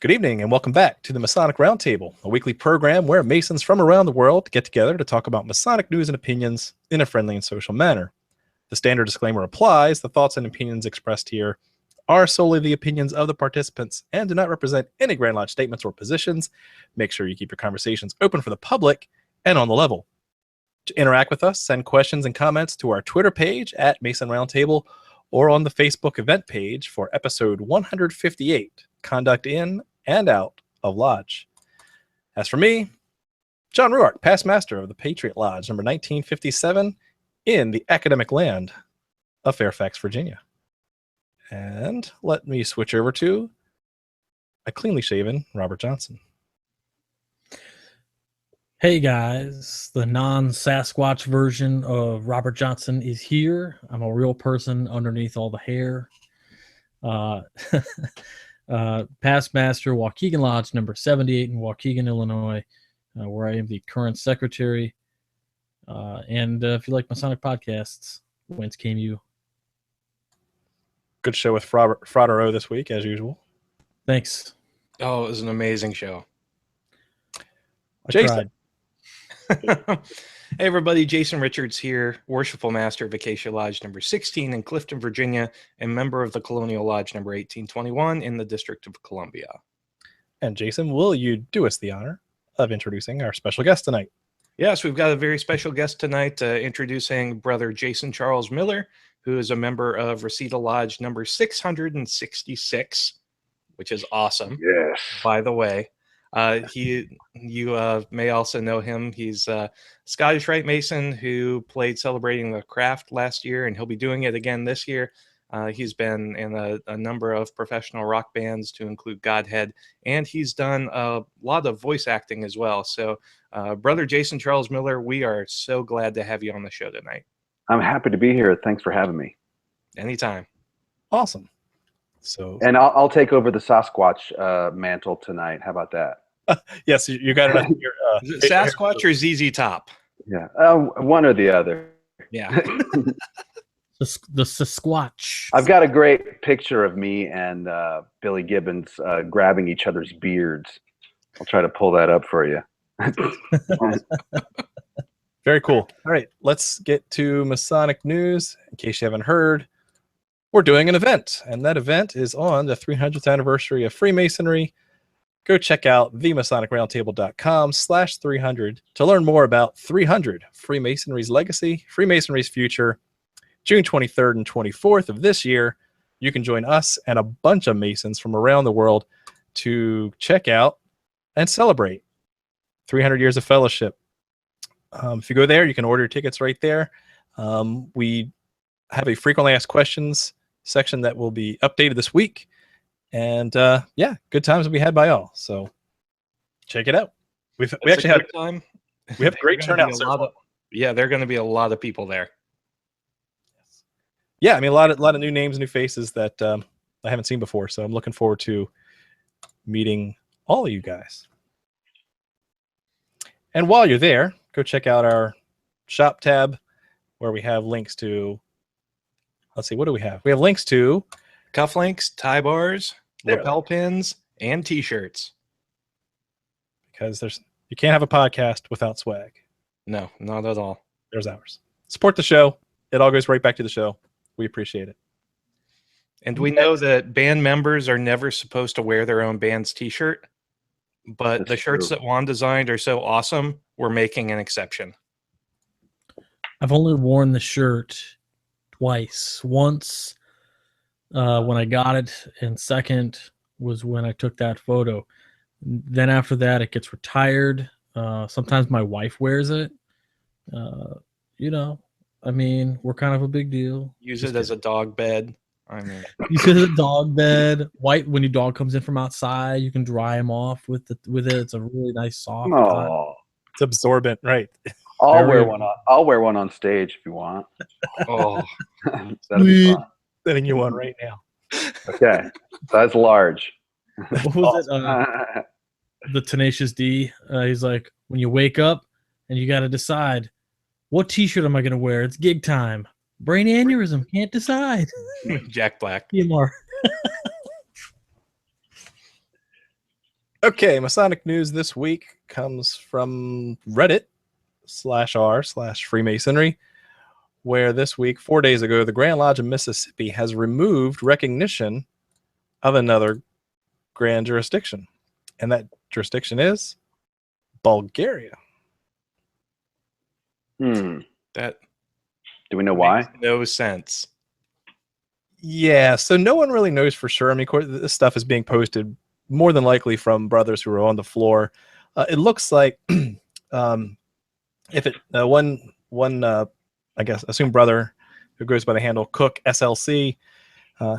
Good evening and welcome back to the Masonic Roundtable, a weekly program where Masons from around the world get together to talk about Masonic news and opinions in a friendly and social manner. The standard disclaimer applies. The thoughts and opinions expressed here are solely the opinions of the participants and do not represent any Grand Lodge statements or positions. Make sure you keep your conversations open for the public and on the level. To interact with us, send questions and comments to our Twitter page at Mason Roundtable or on the Facebook event page for episode 158, Conduct in and Out of Lodge. As for me, John Ruark, past master of the Patriot Lodge, number 1957, in the academic land of Fairfax, Virginia. And let me switch over to a cleanly shaven Robert Johnson. Hey guys, the non-Sasquatch version of Robert Johnson is here. I'm a real person underneath all the hair. Past master, Waukegan Lodge, number 78 in Waukegan, Illinois, where I am the current secretary. And if you like Masonic podcasts, whence came you? Good show with Frodero this week, as usual. Thanks. Oh, it was an amazing show. Jason. Hey, everybody. Jason Richards here, Worshipful Master of Acacia Lodge number 16 in Clifton, Virginia, and member of the Colonial Lodge number 1821 in the District of Columbia. And Jason, will you do us the honor of introducing our special guest tonight? Yes, we've got a very special guest tonight, introducing Brother Jason Charles Miller, who is a member of Reseda Lodge number 666, which is awesome. Yes. By the way. You may also know him. He's a Scottish Rite Mason who played Celebrating the Craft last year, and he'll be doing it again this year. He's been in a number of professional rock bands to include Godhead, and he's done a lot of voice acting as well. So, Brother Jason Charles Miller, we are so glad to have you on the show tonight. I'm happy to be here. Thanks for having me. Anytime. Awesome. So, and I'll take over the Sasquatch mantle tonight. How about that? Yes, you got it. Is it Sasquatch or ZZ Top? Yeah, one or the other. Yeah. The Sasquatch. I've got a great picture of me and Billy Gibbons grabbing each other's beards. I'll try to pull that up for you. Very cool. All right, let's get to Masonic news. In case you haven't heard, we're doing an event, and that event is on the 300th anniversary of Freemasonry. Go check out themasonic.roundtable.com/300 to learn more about 300, Freemasonry's legacy, Freemasonry's future. June 23rd and 24th of this year, you can join us and a bunch of Masons from around the world to check out and celebrate 300 years of fellowship. If you go there, you can order tickets right there. We have a frequently asked questions section that will be updated this week. And yeah, good times will be had by all. So check it out. We actually had time. We have great turnout. Yeah, there are going to be a lot of people there. Yeah, I mean a lot of new names, new faces that I haven't seen before. So I'm looking forward to meeting all of you guys. And while you're there, go check out our shop tab where we have links to. Let's see, what do we have? We have links to cufflinks, tie bars, lapel pins, and t-shirts. Because you can't have a podcast without swag. No, not at all. There's ours. Support the show. It all goes right back to the show. We appreciate it. And we know that band members are never supposed to wear their own band's t-shirt, but the shirts that Juan designed are so awesome, we're making an exception. I've only worn the shirt twice. Once when I got it, and second was when I took that photo. Then after that, it gets retired. Sometimes my wife wears it. I mean, we're kind of a big deal. Use it as a dog bed. I mean, use it as a dog bed. When your dog comes in from outside, you can dry him off with it. It's a really nice soft. Oh, it's absorbent, right? I'll wear one on stage if you want. Oh, that'll be fun. Sending you one right now. Okay, size large. What was it? The Tenacious D. He's like, when you wake up and you got to decide, what T-shirt am I going to wear? It's gig time. Brain aneurysm. Can't decide. Jack Black. EMR. Okay, Masonic news this week comes from Reddit/r/Freemasonry, where this week, 4 days ago, the Grand Lodge of Mississippi has removed recognition of another grand jurisdiction. And that jurisdiction is Bulgaria. That Do we know why? makes no sense. Yeah, so no one really knows for sure. I mean, of course, this stuff is being posted more than likely from brothers who are on the floor. It looks like if it one I guess assumed brother who goes by the handle Cook SLC,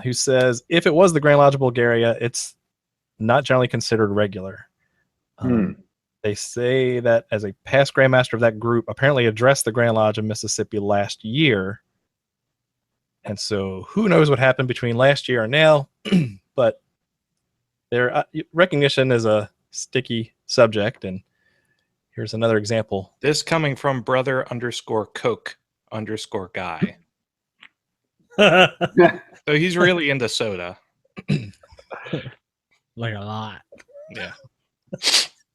who says if it was the Grand Lodge of Bulgaria, it's not generally considered regular. They say that as a past Grandmaster of that group apparently addressed the Grand Lodge of Mississippi last year. And so who knows what happened between last year and now, but their recognition is a sticky subject. And here's another example. This coming from brother_Coke_guy. So he's really into soda. Like a lot. Yeah.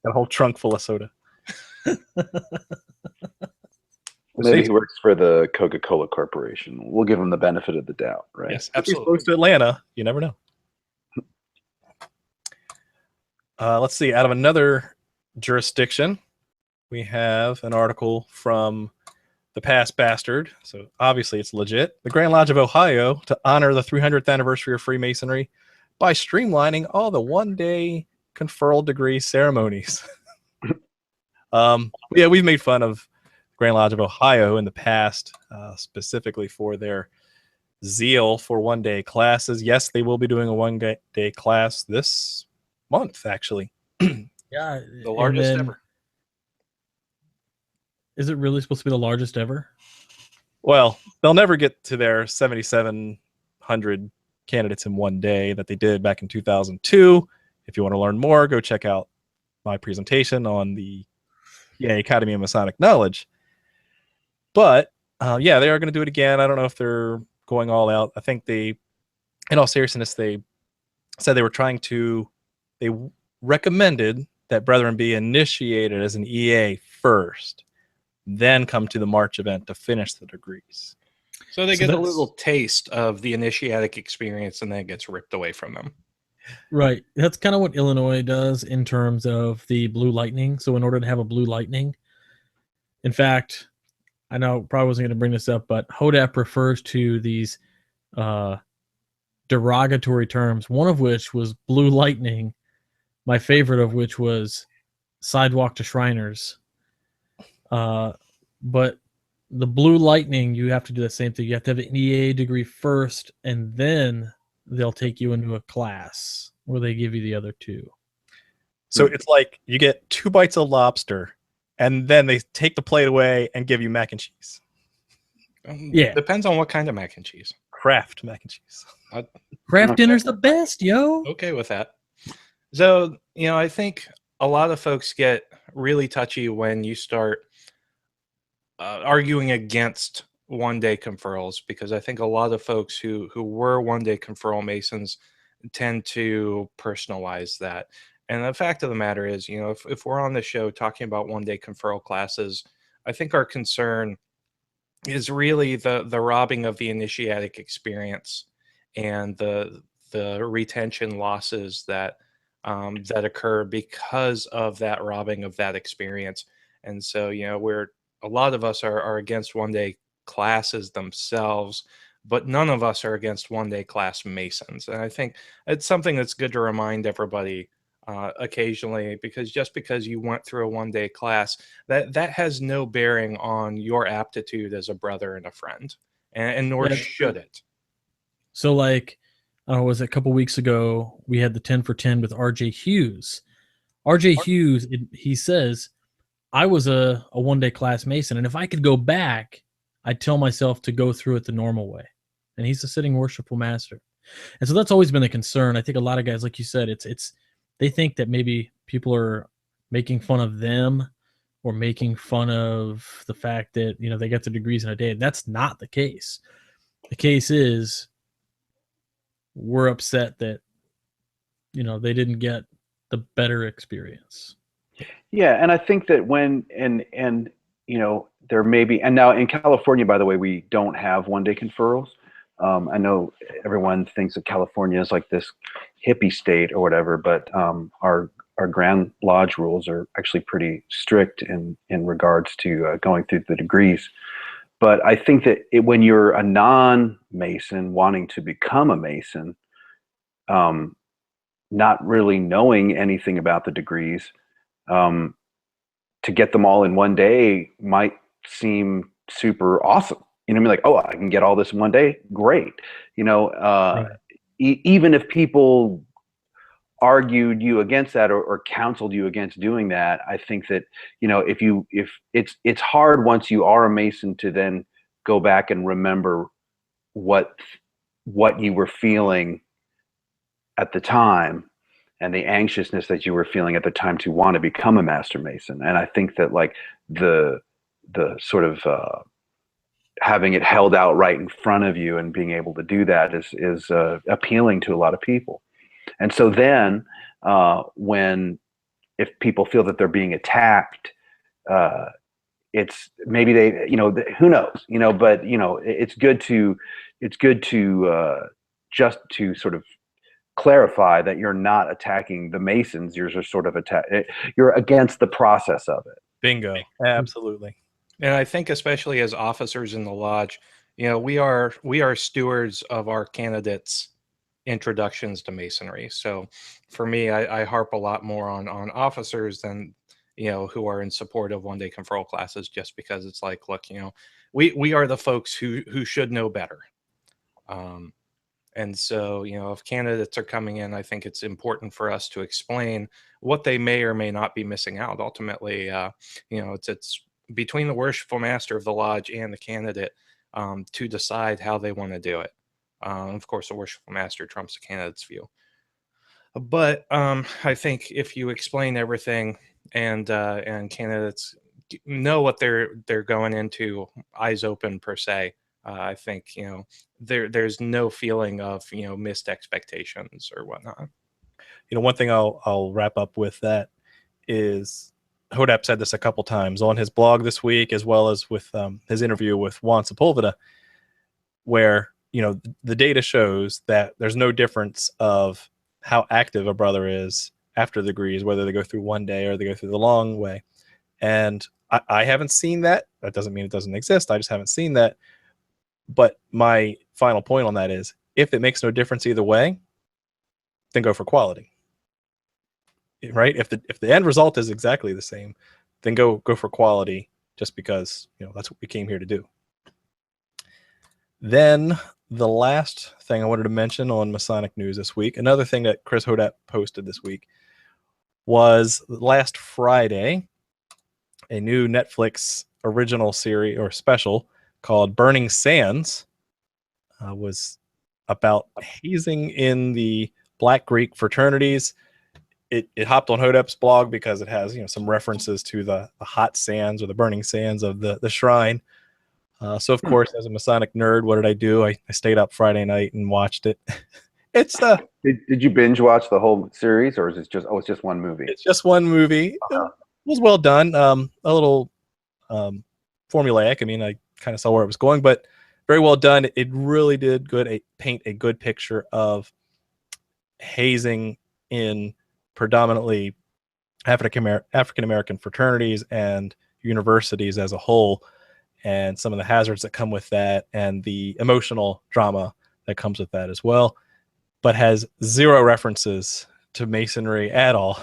A whole trunk full of soda. Maybe he works for the Coca-Cola Corporation. We'll give him the benefit of the doubt, right? Yes, If he's absolutely. close to Atlanta, you never know. Let's see. Out of another jurisdiction, we have an article from the Past Bastard. So obviously it's legit. The Grand Lodge of Ohio to honor the 300th anniversary of Freemasonry by streamlining all the one-day conferral degree ceremonies. Yeah, we've made fun of Grand Lodge of Ohio in the past, specifically for their zeal for one-day classes. Yes, they will be doing a one-day class this month, actually. Yeah. The largest ever. Is it really supposed to be the largest ever? Well, they'll never get to their 7,700 candidates in one day that they did back in 2002. If you want to learn more, go check out my presentation on the Academy of Masonic Knowledge. But yeah, they are going to do it again. I don't know if they're going all out. I think they, in all seriousness, they said they recommended that brethren be initiated as an EA first, then come to the March event to finish the degrees. So they get a little taste of the initiatic experience and then it gets ripped away from them. Right. That's kind of what Illinois does in terms of the Blue Lightning. So in order to have a Blue Lightning, in fact, I know probably wasn't going to bring this up, but HODAP refers to these derogatory terms, one of which was Blue Lightning, my favorite of which was Sidewalk to Shriners. But the Blue Lightning, you have to do the same thing. You have to have an EA degree first, and then they'll take you into a class where they give you the other two. So it's like you get 2 bites of lobster, and then they take the plate away and give you mac and cheese. Yeah. Depends on what kind of mac and cheese. Kraft mac and cheese. Kraft dinner's the best, yo. Okay with that. So, I think a lot of folks get really touchy when you start arguing against one-day conferrals, because I think a lot of folks who were one-day conferral Masons tend to personalize that. And the fact of the matter is, if we're on the show talking about one-day conferral classes, I think our concern is really the robbing of the initiatic experience and the retention losses that occur because of that robbing of that experience. And so, a lot of us are against one-day classes themselves, but none of us are against one-day class Masons. And I think it's something that's good to remind everybody occasionally, because just because you went through a one-day class, that has no bearing on your aptitude as a brother and a friend, and nor should it. So like, was it a couple weeks ago, we had the 10 for 10 with RJ Hughes. RJ Hughes, he says, I was a one-day class Mason, and if I could go back, I'd tell myself to go through it the normal way. And he's a sitting worshipful master. And so that's always been a concern. I think a lot of guys, like you said, it's they think that maybe people are making fun of them or making fun of the fact that, they get the degrees in a day. That's not the case. The case is we're upset that, they didn't get the better experience. Yeah, and I think that when and you know there may be, and now in California, by the way, we don't have one-day conferrals. I know everyone thinks that California is like this hippie state or whatever, but our Grand Lodge rules are actually pretty strict in regards to going through the degrees. But I think that when you're a non-Mason wanting to become a Mason, not really knowing anything about the degrees, to get them all in one day might seem super awesome. You know what I mean? Like, oh, I can get all this in one day. Great. You know, Right. Even if people argued you against that or counseled you against doing that, I think that, you know, if it's hard once you are a Mason to then go back and remember what you were feeling at the time and the anxiousness that you were feeling at the time to want to become a Master Mason. And I think that like the sort of having it held out right in front of you and being able to do that is appealing to a lot of people. And so then if people feel that they're being attacked, it's maybe they, you know, who knows, you know, but you know, it's good to just to sort of clarify that you're not attacking the Masons. You're just sort of you're against the process of it. Bingo. Absolutely. And I think especially as officers in the lodge, you know, we are stewards of our candidates' introductions to Masonry. So for me, I harp a lot more on officers than, you know, who are in support of one-day conferral classes, just because it's like, look, you know, we are the folks who should know better. And so, you know, if candidates are coming in, I think it's important for us to explain what they may or may not be missing out. Ultimately, you know, it's between the worshipful master of the lodge and the candidate to decide how they want to do it. Of course, the worshipful master trumps the candidate's view. But I think if you explain everything and candidates know what they're going into, eyes open per se, I think, you know, there's no feeling of, you know, missed expectations or whatnot. You know, one thing I'll wrap up with that is Hodap said this a couple times on his blog this week, as well as with his interview with Juan Sepulveda, where, you know, the data shows that there's no difference of how active a brother is after the degrees, whether they go through one day or they go through the long way. And I haven't seen that. That doesn't mean it doesn't exist. I just haven't seen that. But my final point on that is, if it makes no difference either way, then go for quality. Right? If the end result is exactly the same, then go for quality, just because, you know, that's what we came here to do. Then the last thing I wanted to mention on Masonic news this week, another thing that Chris Hodap posted this week, was last Friday, a new Netflix original series or special called Burning Sands was about hazing in the Black Greek fraternities. It hopped on Hodep's blog because it has, you know, some references to the hot sands or the burning sands of the shrine. So of course, as a Masonic nerd, what did I do? I stayed up Friday night and watched it. It's Did you binge watch the whole series, or is it just it's just one movie? It's just one movie. It was well done. A little formulaic. I mean, I kind of saw where it was going, but very well done. It really did paint a good picture of hazing in predominantly African American fraternities and universities as a whole, and some of the hazards that come with that, and the emotional drama that comes with that as well, but has zero references to Masonry at all.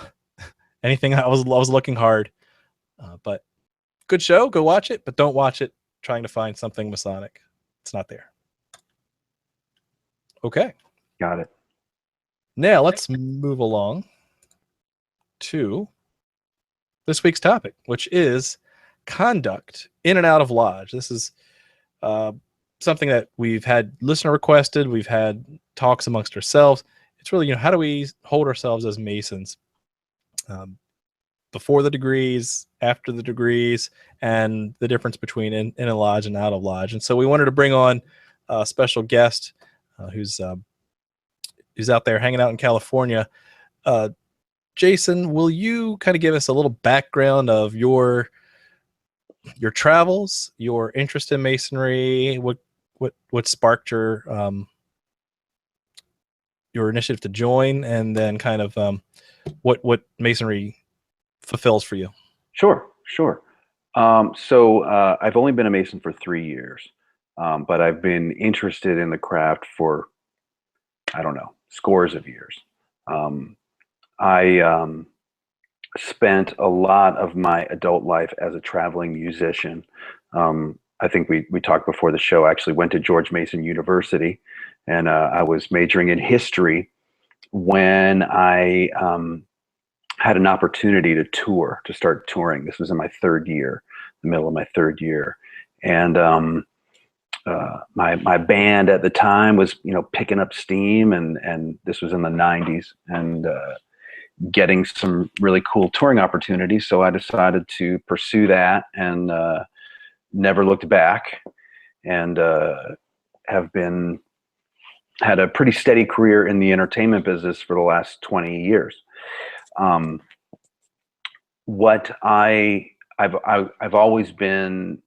Anything, I was looking hard, but good show. Go watch it, but don't watch it trying to find something Masonic. It's not there. Okay. Got it. Now let's move along to this week's topic, which is conduct in and out of lodge. This is something that we've had listener requested. We've had talks amongst ourselves. It's really, you know, how do we hold ourselves as Masons before the degrees, after the degrees, and the difference between in a lodge and out of lodge. And so we wanted to bring on a special guest who's out there hanging out in California. Jason, will you kind of give us a little background of your travels, your interest in masonry, what sparked your initiative to join, and then kind of what masonry fulfills for you? Sure. So I've only been a Mason for 3 years, but I've been interested in the craft for, I don't know, scores of years. I spent a lot of my adult life as a traveling musician. I think we talked before the show. I actually went to George Mason University, and I was majoring in history when I had an opportunity to start touring. This was in my third year, the middle of my third year, and my band at the time was picking up steam, and this was in the '90s, and getting some really cool touring opportunities. So I decided to pursue that, and never looked back, and had a pretty steady career in the entertainment business for the last 20 years. I've always been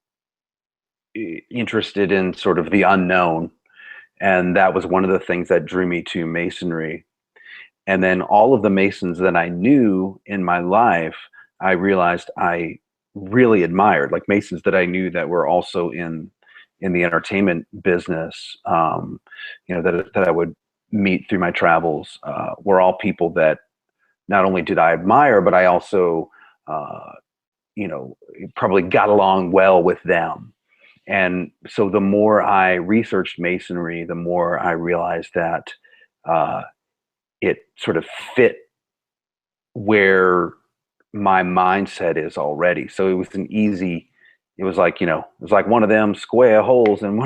interested in sort of the unknown, and that was one of the things that drew me to Masonry. And then all of the Masons that I knew in my life, I realized I really admired, like Masons that I knew that were also in the entertainment business, that I would meet through my travels, were all people that not only did I admire, but I also, probably got along well with them. And so the more I researched Masonry, the more I realized that it sort of fit where my mindset is already. So it was it was like one of them square holes and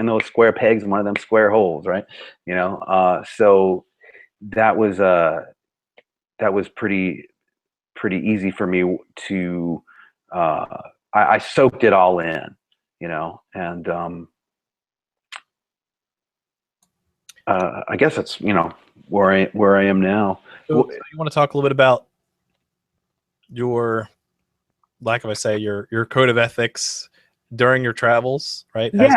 those square pegs and one of them square holes, right? So that was pretty easy for me to, I soaked it all in, and I guess that's, where I am now. So you want to talk a little bit about your, like I say, your code of ethics during your travels, right? Like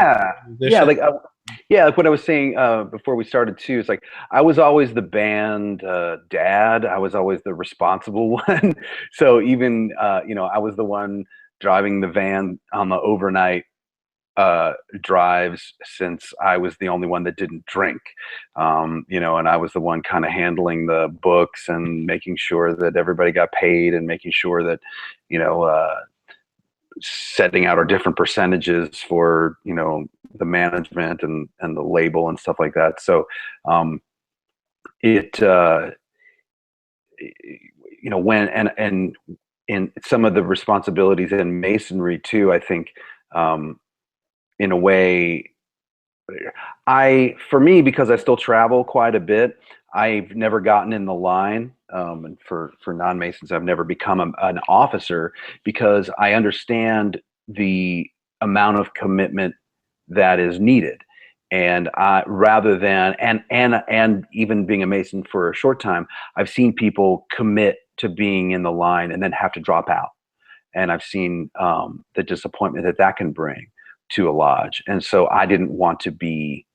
what I was saying before we started too. It's like I was always the band dad. I was always the responsible one. So even I was the one driving the van on the overnight drives, since I was the only one that didn't drink, and I was the one kind of handling the books and making sure that everybody got paid, and making sure that setting out our different percentages for the management and the label and stuff like that. So it when and in some of the responsibilities in Masonry too, I think in a way, for me, because I still travel quite a bit, I've never gotten in the line, and for non-Masons, I've never become an officer, because I understand the amount of commitment that is needed. And rather than, and even being a Mason for a short time, I've seen people commit to being in the line and then have to drop out. And I've seen the disappointment that can bring to a lodge. And so I didn't want to be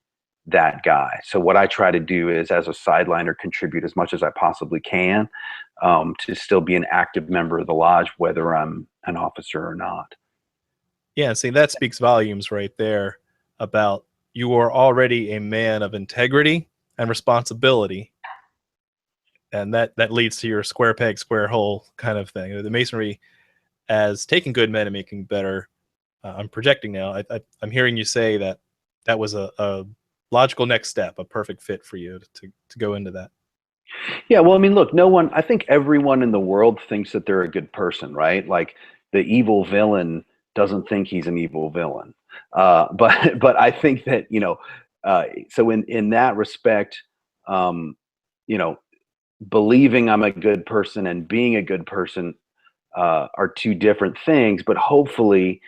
that guy. So what I try to do is, as a sideliner, contribute as much as I possibly can, to still be an active member of the lodge, whether I'm an officer or not. Yeah, see, that speaks volumes right there about you are already a man of integrity and responsibility. And that leads to your square peg, square hole kind of thing. The Masonry as taking good men and making better. I'm projecting now. I'm hearing you say that was a logical next step, a perfect fit for you to go into that. Yeah, well, I mean, look, I think everyone in the world thinks that they're a good person, right? Like the evil villain doesn't think he's an evil villain. But I think that, so in that respect, believing I'm a good person and being a good person are two different things. But hopefully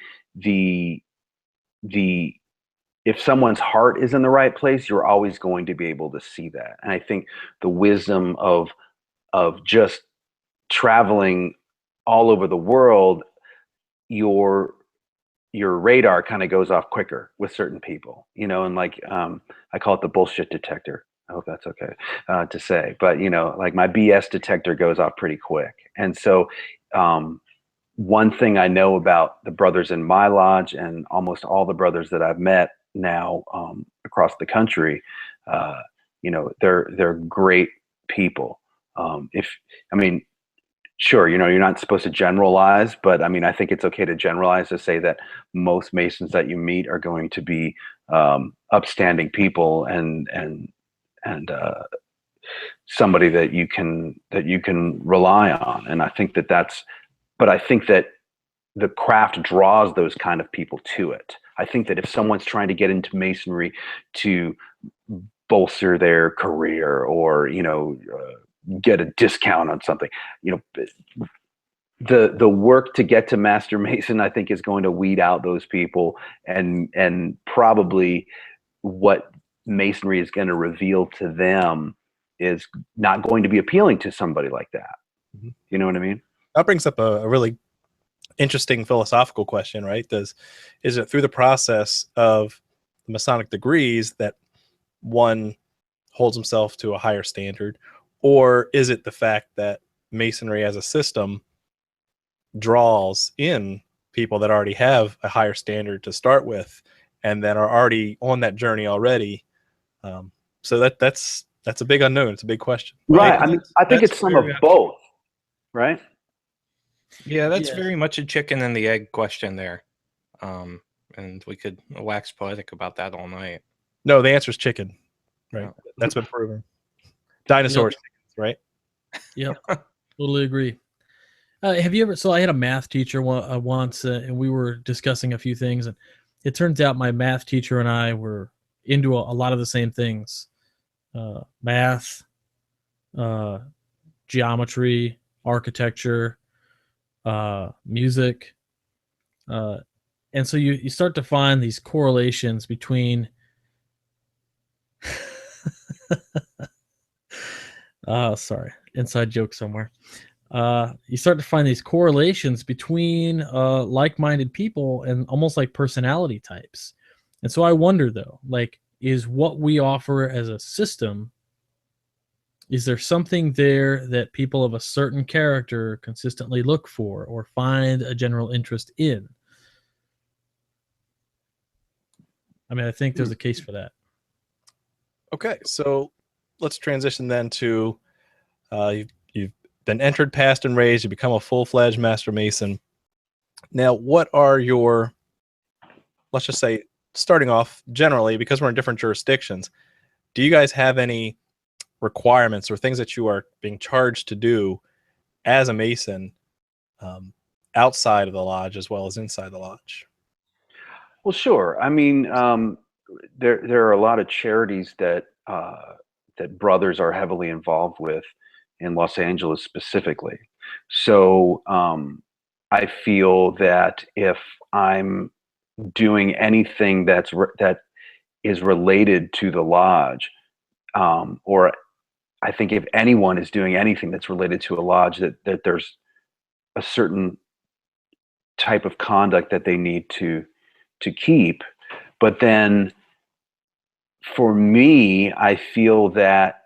if someone's heart is in the right place, you're always going to be able to see that. And I think the wisdom of just traveling all over the world, your radar kind of goes off quicker with certain people, you know, and like I call it the bullshit detector. I hope that's okay to say, but you know, like my BS detector goes off pretty quick. And so one thing I know about the brothers in my lodge and almost all the brothers that I've met now across the country, you know, they're great people. Sure, you know, you're not supposed to generalize, but I mean, I think it's okay to generalize to say that most Masons that you meet are going to be upstanding people and somebody that you can rely on. And I think but I think that the craft draws those kind of people to it. I think that if someone's trying to get into Masonry to bolster their career or, you know, get a discount on something, you know, the work to get to Master Mason, I think, is going to weed out those people, and probably what Masonry is going to reveal to them is not going to be appealing to somebody like that. Mm-hmm. You know what I mean? That brings up a really interesting philosophical question, right? Is it through the process of the Masonic degrees that one holds himself to a higher standard, or is it the fact that Masonry as a system draws in people that already have a higher standard to start with and that are already on that journey already? So that's a big unknown. It's a big question. Right. I mean, I think it's some of both, right? Yeah, that's very much a chicken and the egg question there. And we could wax poetic about that all night. No, the answer is chicken, right? Oh. That's been proven. Dinosaurs, right? Yep, totally agree. Have you ever? So I had a math teacher once, and we were discussing a few things, and it turns out my math teacher and I were into a lot of the same things: math, geometry, architecture, music, and so you start to find these correlations between. Sorry, inside joke somewhere. You start to find these correlations between like-minded people and almost like personality types. And so I wonder, though, like, is what we offer as a system, is there something there that people of a certain character consistently look for or find a general interest in? I mean, I think there's a case for that. Okay, so let's transition then to you've been entered, passed, and raised. You become a full-fledged Master Mason. Now, what are your, let's just say, starting off generally, because we're in different jurisdictions, do you guys have any requirements or things that you are being charged to do as a Mason outside of the lodge as well as inside the lodge? Well, sure. I mean, there are a lot of charities that brothers are heavily involved with in Los Angeles specifically. So I feel that if I'm doing anything that is related to the lodge, or I think if anyone is doing anything that's related to a lodge, that there's a certain type of conduct that they need to keep. But then for me, I feel that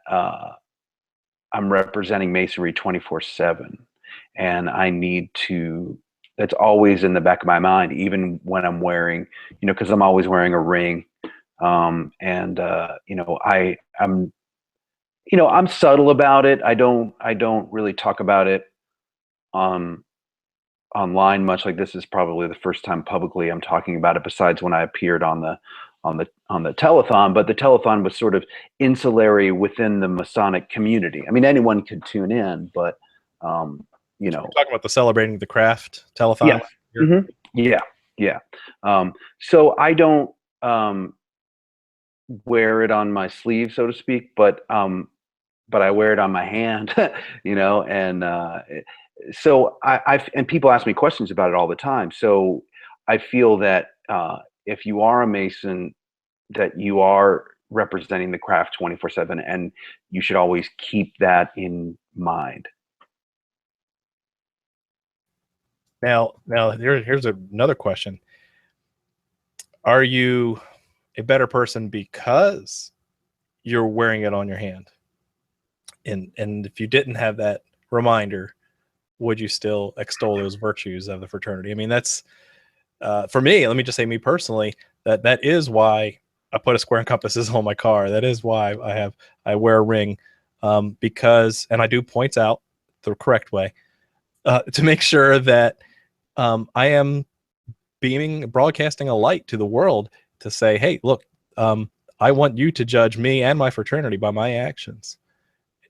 I'm representing Masonry 24/7, and I need to, that's always in the back of my mind, even when I'm wearing, you know, because I'm always wearing a ring. And you know, I'm you know, I'm subtle about it. I don't really talk about it online much. Like, this is probably the first time publicly I'm talking about it, besides when I appeared on the telethon. But the telethon was sort of insulary within the Masonic community. I mean, anyone could tune in, but you know, you're talking about the Celebrating the Craft telethon. Yeah. Mm-hmm. Yeah. So I don't wear it on my sleeve, so to speak, but I wear it on my hand, you know, and so and people ask me questions about it all the time. So I feel that if you are a Mason, that you are representing the craft 24/7, and you should always keep that in mind. Now, here's another question. Are you a better person because you're wearing it on your hand? And if you didn't have that reminder, would you still extol those virtues of the fraternity? I mean, that's for me. Let me just say, me personally, that is why I put a square and compasses on my car. That is why I wear a ring, because, and I do point out the correct way to make sure that I am broadcasting a light to the world to say, hey, look, I want you to judge me and my fraternity by my actions.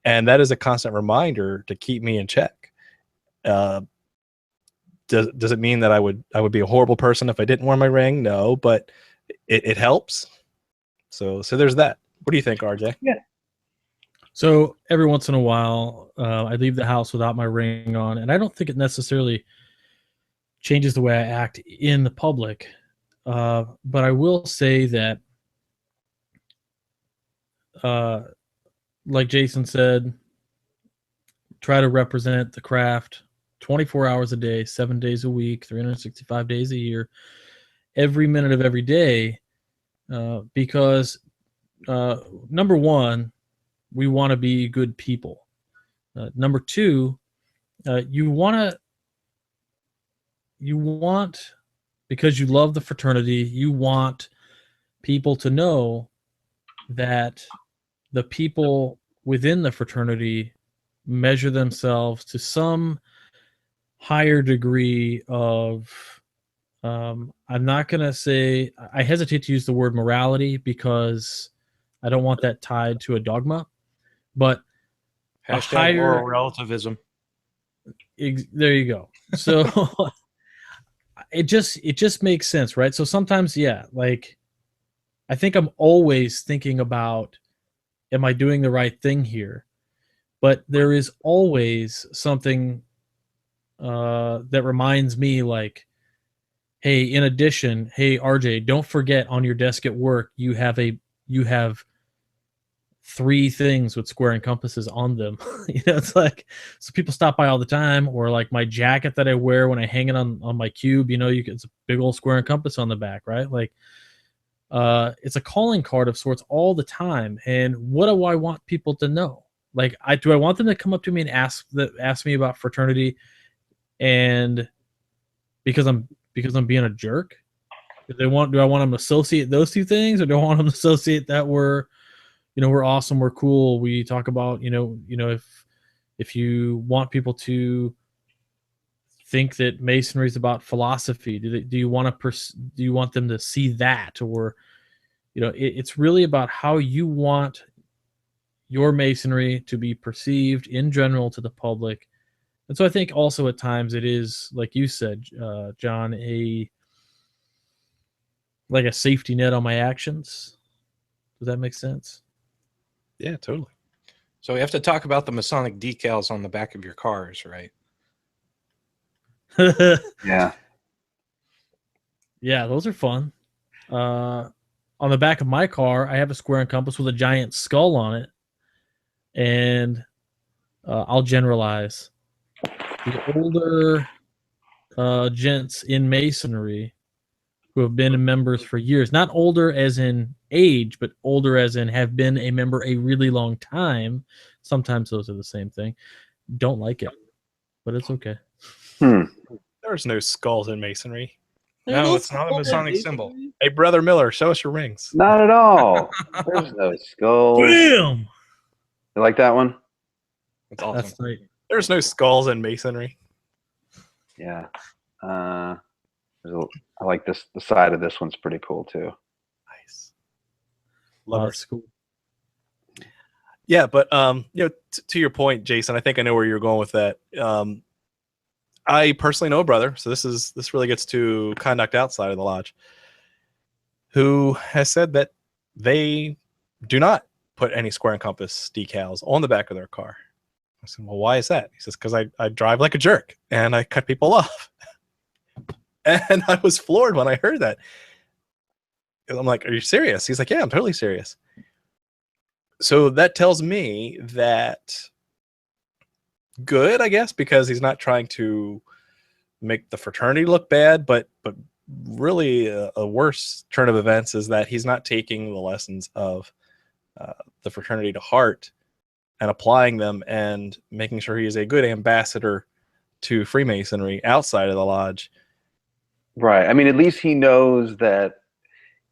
And that is a constant reminder to keep me in check. Does it mean that I would be a horrible person if I didn't wear my ring? No, but it helps. So there's that. What do you think, RJ? Yeah. So every once in a while, I leave the house without my ring on, and I don't think it necessarily changes the way I act in the public. But I will say that, like Jason said, try to represent the craft 24 hours a day, 7 days a week, 365 days a year, every minute of every day, because number one, we want to be good people. Number two, you want, because you love the fraternity, you want people to know that the people within the fraternity measure themselves to some higher degree of, I'm not going to say, I hesitate to use the word morality because I don't want that tied to a dogma, but a Hashtag higher moral relativism. there you go. So it just makes sense, right? So sometimes, yeah, like I think I'm always thinking about, am I doing the right thing here? But there is always something that reminds me, like, hey, in addition, hey RJ, don't forget on your desk at work you have 3 things with square and compasses on them. It's like, so people stop by all the time, or like my jacket that I wear when I hang it on my cube, it's a big old square and compass on the back, right? Like, it's a calling card of sorts all the time. And what do I want people to know? Like, do I want them to come up to me and ask me about fraternity, and because I'm being a jerk? Do I want them to associate those two things, or do I want them to associate that we're awesome, we're cool, we talk about, if you want people to think that masonry is about philosophy, do you want them to see that, or it's really about how you want your masonry to be perceived in general to the public. And so I think also at times it is, like you said, John, like a safety net on my actions. Does that make sense? Yeah, totally. So we have to talk about the Masonic decals on the back of your cars, right? Yeah. Yeah, those are fun. On the back of my car, I have a square and compass with a giant skull on it. And I'll generalize. The older gents in masonry who have been members for years, not older as in age, but older as in have been a member a really long time, sometimes those are the same thing, don't like it. But it's okay. There's no skulls in masonry. No, it's not a Masonic symbol. Hey, Brother Miller, show us your rings. Not at all. There's no skulls. Bam! You like that one? It's awesome. That's right. There's no skulls in masonry. Yeah. I like this. The side of this one's pretty cool too. Nice. Love That's cool. Yeah, but to your point, Jason, I think I know where you're going with that. I personally know a brother, so this really gets to conduct outside of the lodge, who has said that they do not put any square and compass decals on the back of their car. I said, well, why is that? He says, because I drive like a jerk and I cut people off. And I was floored when I heard that. I'm like, are you serious? He's like, yeah, I'm totally serious. So that tells me that good, I guess, because he's not trying to make the fraternity look bad, but really a worse turn of events is that he's not taking the lessons of the fraternity to heart and applying them and making sure he is a good ambassador to Freemasonry outside of the lodge. Right. I mean, at least he knows that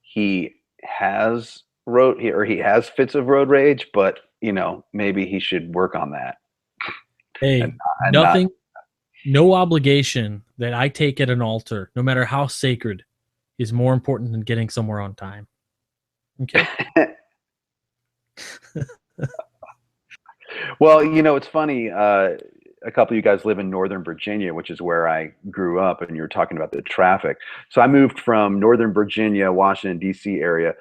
he has he has fits of road rage, but maybe he should work on that. Hey, and nothing, no obligation that I take at an altar, no matter how sacred, is more important than getting somewhere on time. Okay. Well, it's funny. A couple of you guys live in Northern Virginia, which is where I grew up, and you're talking about the traffic. So I moved from Northern Virginia, Washington, D.C. area,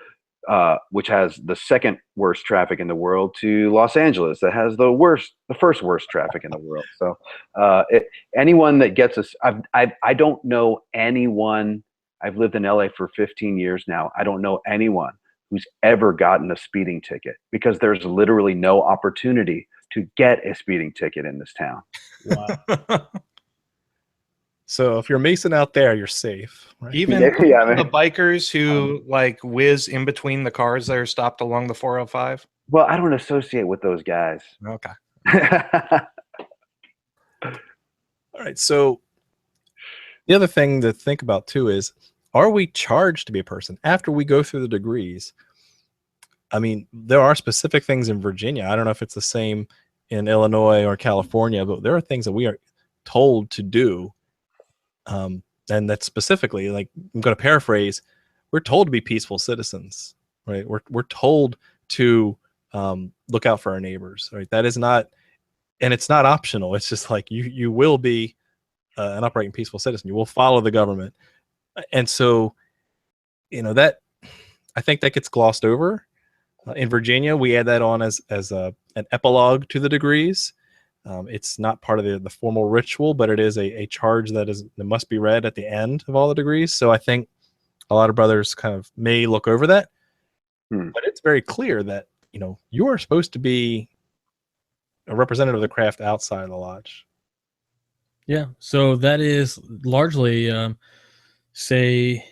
which has the second worst traffic in the world, to Los Angeles, that has the first worst traffic in the world. So anyone that gets us, I don't know anyone. I've lived in LA for 15 years now. I don't know anyone who's ever gotten a speeding ticket, because there's literally no opportunity to get a speeding ticket in this town. Wow. So if you're a Mason out there, you're safe. Right? Even the bikers who like whiz in between the cars that are stopped along the 405. Well, I don't associate with those guys. Okay. All right. So the other thing to think about too is, are we charged to be a person after we go through the degrees? I mean, there are specific things in Virginia. I don't know if it's the same in Illinois or California, but there are things that we are told to do. And that's specifically, like, I'm going to paraphrase, we're told to be peaceful citizens, right? We're told to look out for our neighbors, right? That is not, and it's not optional. It's just like you will be an upright and peaceful citizen. You will follow the government. And so, that, I think that gets glossed over. In Virginia, we add that on as an epilogue to the degrees. It's not part of the formal ritual, but it is a charge that must be read at the end of all the degrees. So I think a lot of brothers kind of may look over that, but it's very clear that you are supposed to be a representative of the craft outside of the lodge. Yeah, so that is largely, say,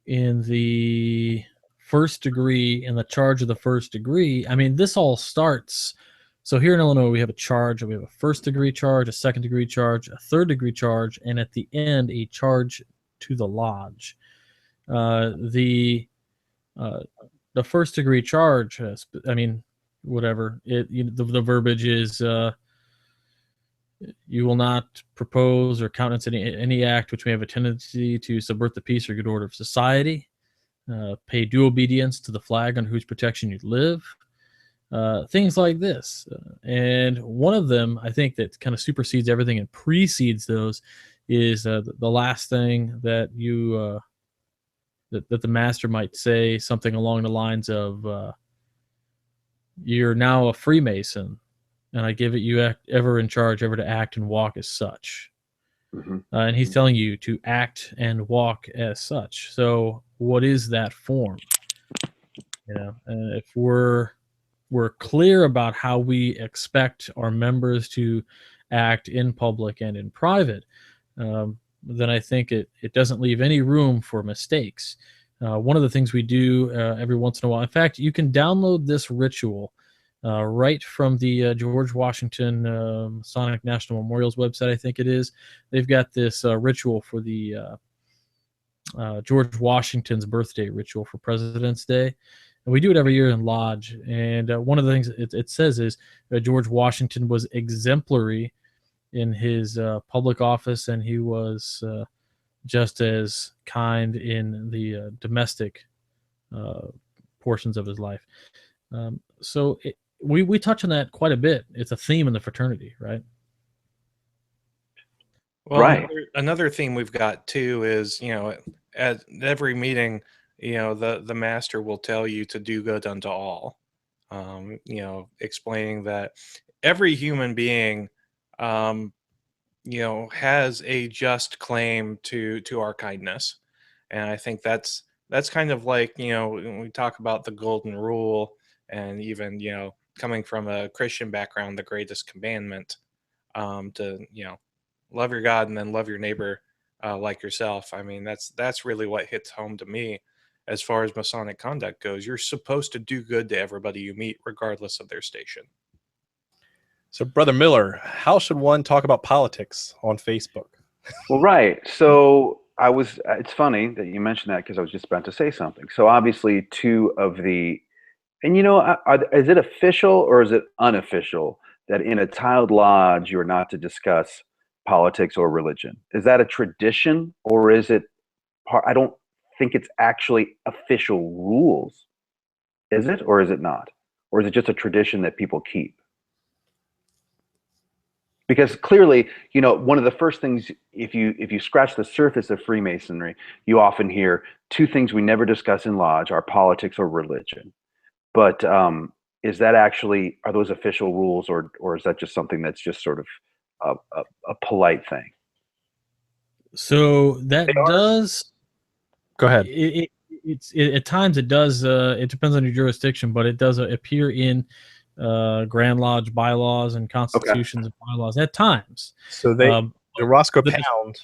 in the first degree, in the charge of the first degree. I mean, this all starts. So here in Illinois, we have a charge. We have a first degree charge, a second degree charge, a third degree charge, and at the end, a charge to the lodge. The first degree charge, I mean, whatever. The verbiage is, you will not propose or countenance any act which may have a tendency to subvert the peace or good order of society. Pay due obedience to the flag under whose protection you live. Things like this. And one of them, I think, that kind of supersedes everything and precedes those is the last thing that you that the master might say, something along the lines of, you're now a Freemason, and I give it you ever in charge, ever to act and walk as such. And he's telling you to act and walk as such. So what is that form? If we're clear about how we expect our members to act in public and in private, then I think it doesn't leave any room for mistakes. One of the things we do every once in a while, in fact, you can download this ritual right from the George Washington Masonic National Memorial's website, I think it is. They've got this ritual for the George Washington's birthday ritual for President's Day. And we do it every year in Lodge. And one of the things it says is George Washington was exemplary in his public office, and he was just as kind in the domestic portions of his life. So we touch on that quite a bit. It's a theme in the fraternity, right? Well, right. Another theme we've got too is, at every meeting, the master will tell you to do good unto all. Explaining that every human being, has a just claim to our kindness. And I think that's kind of like, when we talk about the golden rule, and even, coming from a Christian background, the greatest commandment, to, love your God and then love your neighbor like yourself. I mean, that's really what hits home to me as far as Masonic conduct goes. You're supposed to do good to everybody you meet, regardless of their station. So, Brother Miller, how should one talk about politics on Facebook? Well, right. So it's funny that you mentioned that because I was just about to say something. So obviously and is it official or is it unofficial that in a tiled lodge you're not to discuss politics or religion? Is that a tradition or is it I don't think it's actually official rules. Is it or is it not? Or is it just a tradition that people keep? Because clearly, one of the first things, if you scratch the surface of Freemasonry, you often hear two things we never discuss in lodge are politics or religion. But is that actually, are those official rules, or is that just something that's just sort of a polite thing? So that does. Go ahead. At times it does. It depends on your jurisdiction, but it does appear in Grand Lodge bylaws and constitutions and bylaws at times. So the Roscoe Pound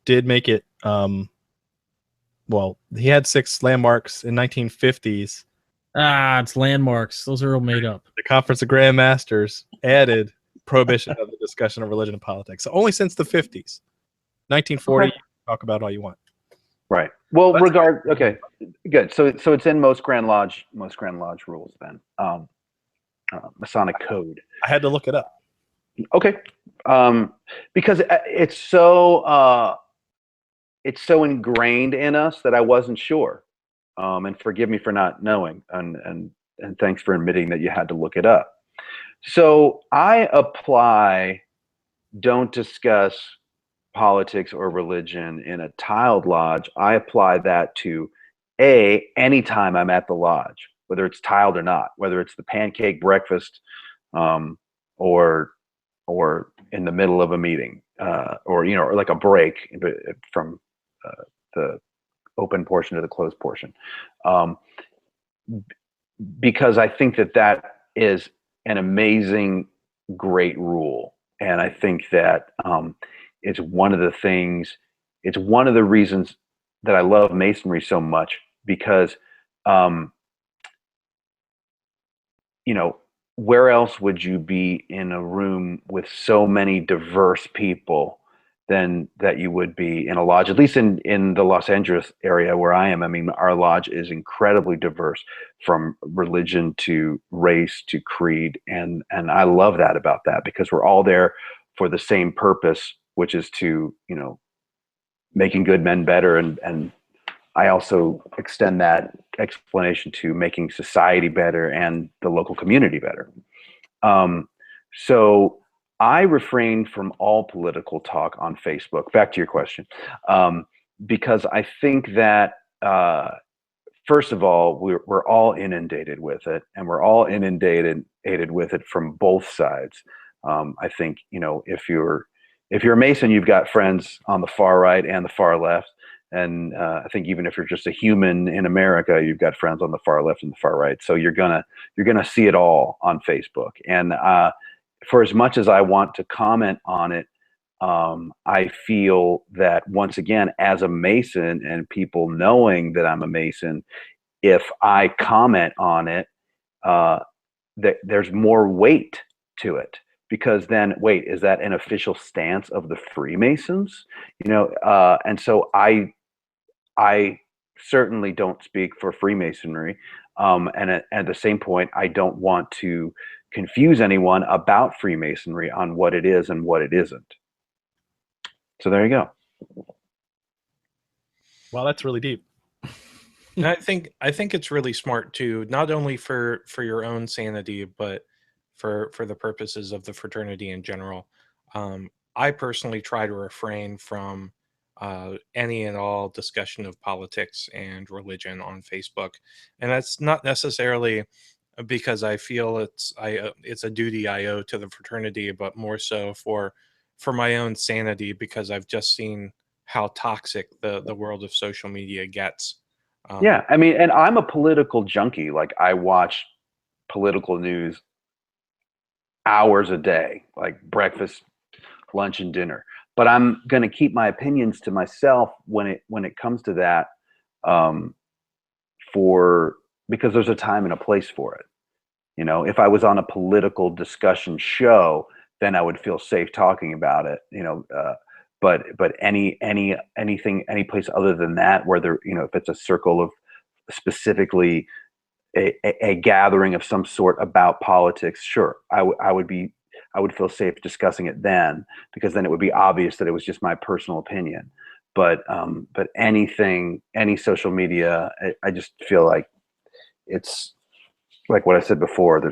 did make it. Well, he had 6 landmarks in 1950s. It's landmarks. Those are all made up. The Conference of Grand Masters added prohibition of the discussion of religion and politics. So only since the 50s. 1940, you can talk about all you want. Right. Well, okay, good. So it's in most Grand Lodge rules then. Masonic code. I had to look it up. Okay. Because it's so ingrained in us that I wasn't sure. And forgive me for not knowing, and thanks for admitting that you had to look it up. So I apply don't discuss politics or religion in a tiled lodge. I apply that to anytime I'm at the lodge, whether it's tiled or not, whether it's the pancake breakfast, or in the middle of a meeting, or like a break from the open portion to the closed portion, because I think that is an amazing, great rule, and I think that it's one of the things. It's one of the reasons that I love Masonry so much, because where else would you be in a room with so many diverse people than that you would be in a lodge, at least in the Los Angeles area where I am. I mean, our lodge is incredibly diverse, from religion to race to creed. And I love that about that, because we're all there for the same purpose, which is to, making good men better. And I also extend that explanation to making society better and the local community better. So I refrain from all political talk on Facebook. Back to your question, because I think that first of all, we're all inundated with it, and we're all inundated with it from both sides. I think if you're a Mason, you've got friends on the far right and the far left. And I think even if you're just a human in America, you've got friends on the far left and the far right. So you're gonna see it all on Facebook. And for as much as I want to comment on it, I feel that, once again, as a Mason and people knowing that I'm a Mason, if I comment on it, that there's more weight to it. Because then, wait, is that an official stance of the Freemasons? And so I certainly don't speak for Freemasonry, and at the same point, I don't want to confuse anyone about Freemasonry on what it is and what it isn't. So there you go. Wow, that's really deep. And I think it's really smart too, not only for your own sanity, but for the purposes of the fraternity in general. I personally try to refrain from any and all discussion of politics and religion on Facebook, and that's not necessarily because I feel it's a duty I owe to the fraternity, but more so for my own sanity, because I've just seen how toxic the world of social media gets. Yeah, I mean, and I'm a political junkie. Like, I watch political news hours a day, like breakfast, lunch, and dinner. but I'm going to keep my opinions to myself when it comes to that, because there's a time and a place for it. You know, if I was on a political discussion show, then I would feel safe talking about it. You know, but anything, any place other than that, where there, you know, if it's a circle of specifically a gathering of some sort about politics, sure, I would feel safe discussing it then, because then it would be obvious that it was just my personal opinion. But any social media, I just feel like it's like what I said before.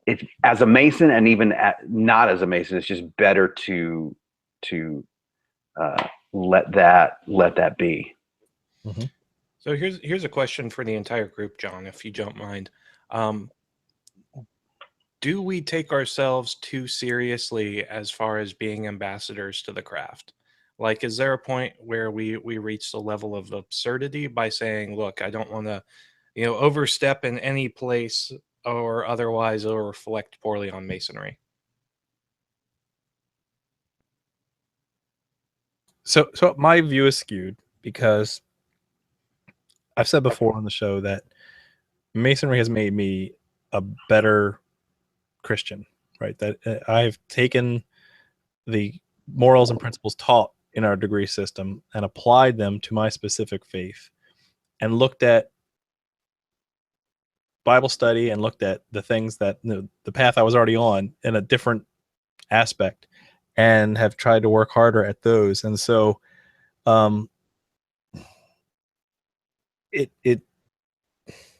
It's as a Mason, and even not as a Mason, it's just better to let that be. Mm-hmm. So here's a question for the entire group, John, if you don't mind. Do we take ourselves too seriously as far as being ambassadors to the craft? Like, is there a point where we reach the level of absurdity by saying, look, I don't want to, overstep in any place or otherwise it'll reflect poorly on Masonry? So my view is skewed because I've said before on the show that Masonry has made me a better Christian, right? That I've taken the morals and principles taught in our degree system and applied them to my specific faith, and looked at Bible study and looked at the things that the path I was already on in a different aspect, and have tried to work harder at those. And so it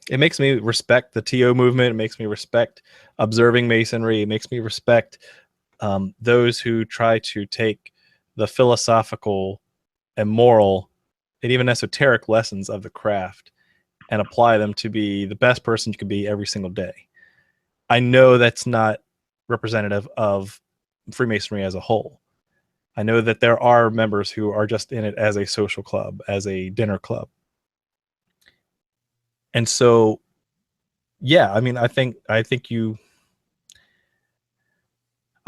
makes me respect the TO movement. It makes me respect observing Masonry. It makes me respect those who try to take the philosophical and moral and even esoteric lessons of the craft and apply them to be the best person you can be every single day. I know that's not representative of Freemasonry as a whole. I know that there are members who are just in it as a social club, as a dinner club. And so, yeah, I mean, I think you,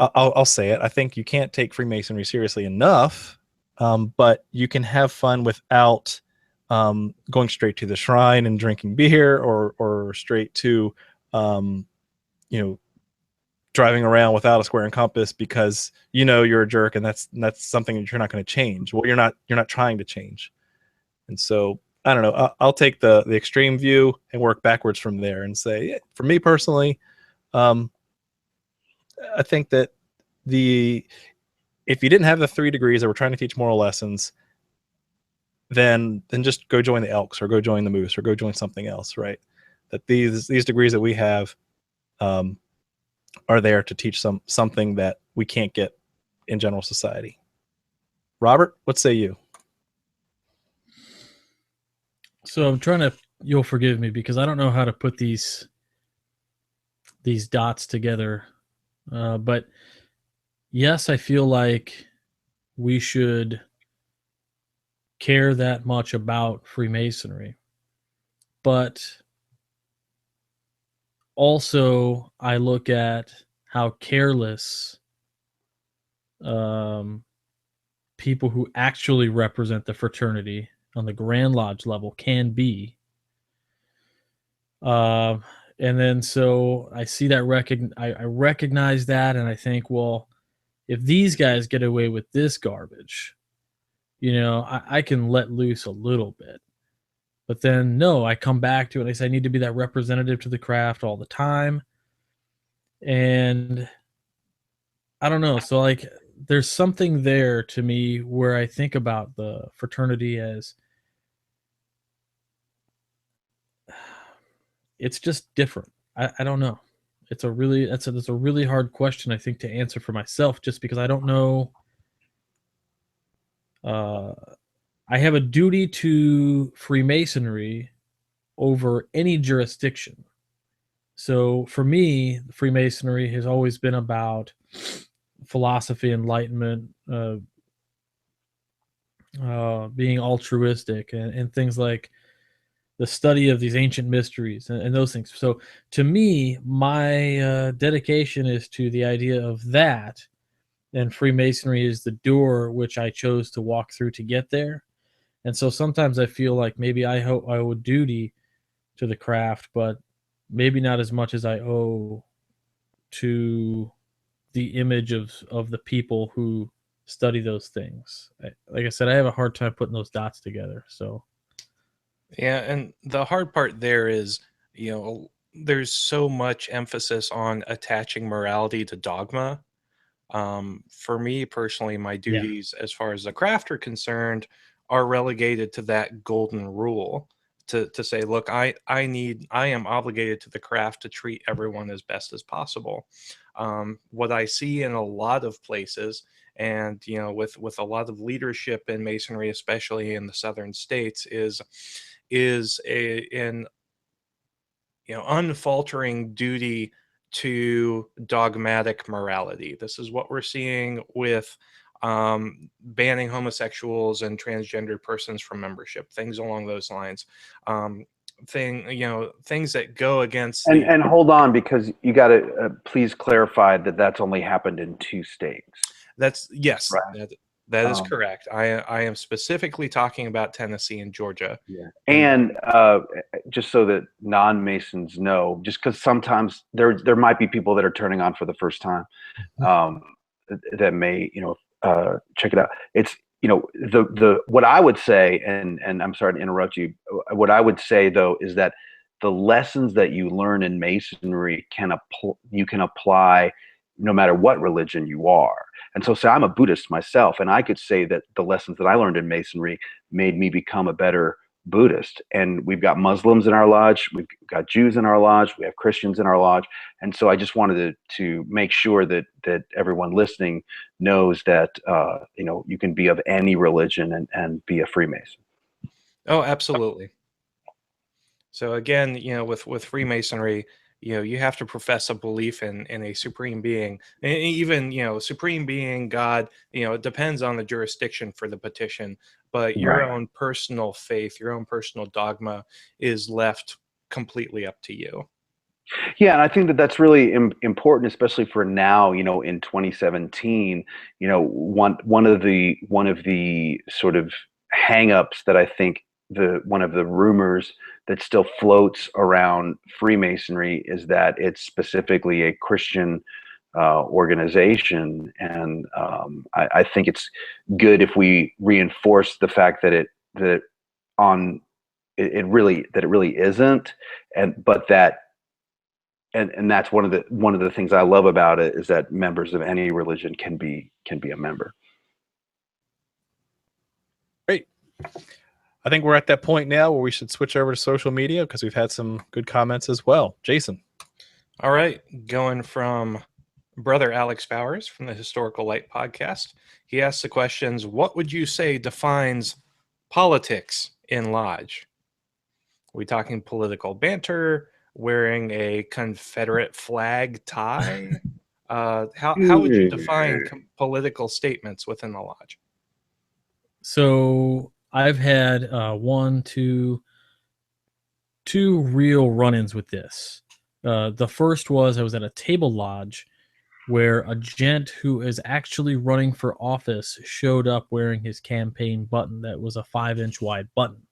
I'll say it. I think you can't take Freemasonry seriously enough, but you can have fun without going straight to the shrine and drinking beer, or straight to, driving around without a square and compass because you're a jerk, and that's something that you're not going to change. Well, you're not trying to change. And so I don't know. I'll take the extreme view and work backwards from there and say, for me personally, I think that if you didn't have the 3 degrees that were trying to teach moral lessons, then just go join the Elks, or go join the Moose, or go join something else, right? That these degrees that we have are there to teach something that we can't get in general society. Robert, what say you? So I'm trying to, you'll forgive me because I don't know how to put these dots together. But yes, I feel like we should care that much about Freemasonry. But also I look at how careless people who actually represent the fraternity on the Grand Lodge level can be. And then so I see that I recognize that, and I think, well, if these guys get away with this garbage, I can let loose a little bit. But then, no, I come back to it and I say I need to be that representative to the craft all the time. And I don't know. So, like, there's something there to me where I think about the fraternity as it's just different. I don't know. It's a really hard question, I think, to answer for myself, just because I don't know. I have a duty to Freemasonry over any jurisdiction. So for me, Freemasonry has always been about philosophy, enlightenment, being altruistic, and things like the study of these ancient mysteries and those things. So to me, my dedication is to the idea of that, and Freemasonry is the door which I chose to walk through to get there. And so sometimes I feel like maybe I owe duty to the craft, but maybe not as much as I owe to the image of the people who study those things. Like I said, I have a hard time putting those dots together. So Yeah, and the hard part there is, there's so much emphasis on attaching morality to dogma. For me personally, my yeah, duties as far as the craft are concerned are relegated to that golden rule to say, look, I am obligated to the craft to treat everyone as best as possible. What I see in a lot of places, and with a lot of leadership in masonry, especially in the southern states, is an unfaltering duty to dogmatic morality. This is what we're seeing with banning homosexuals and transgender persons from membership, things along those lines. Things that go against the. And hold on, because you got to please clarify that that's only happened in 2 states. That's yes, Right. that is correct. I am specifically talking about Tennessee and Georgia. Yeah. And just so that non-Masons know, just because sometimes there might be people that are turning on for the first time, that may check it out. It's the what I would say, and I'm sorry to interrupt you. What I would say though is that the lessons that you learn in Masonry you can apply no matter what religion you are. And so, say I'm a Buddhist myself, and I could say that the lessons that I learned in Masonry made me become a better Buddhist. And we've got Muslims in our lodge, we've got Jews in our lodge, we have Christians in our lodge. And so I just wanted to make sure that everyone listening knows that you can be of any religion and be a Freemason. Oh, absolutely. So again, with Freemasonry, you have to profess a belief in a supreme being, and even supreme being, God. It depends on the jurisdiction for the petition, but your Right. own personal faith, your own personal dogma is left completely up to you. Yeah, and I think that that's really important, especially for now. In 2017, one of the sort of hangups that I think one of the rumors that still floats around Freemasonry is that it's specifically a Christian organization, and I think it's good if we reinforce the fact that it really isn't, but that. And that's one of the things I love about it is that members of any religion can be a member. Great. I think we're at that point now where we should switch over to social media because we've had some good comments as well. Jason. All right, going from Brother Alex Bowers from the Historical Light podcast. He asks the questions: what would you say defines politics in lodge? Are we talking political banter, wearing a Confederate flag tie? How would you define political statements within the lodge? So I've had two real run-ins with this. The first was I was at a table lodge where a gent who is actually running for office showed up wearing his campaign button that was a 5-inch wide button.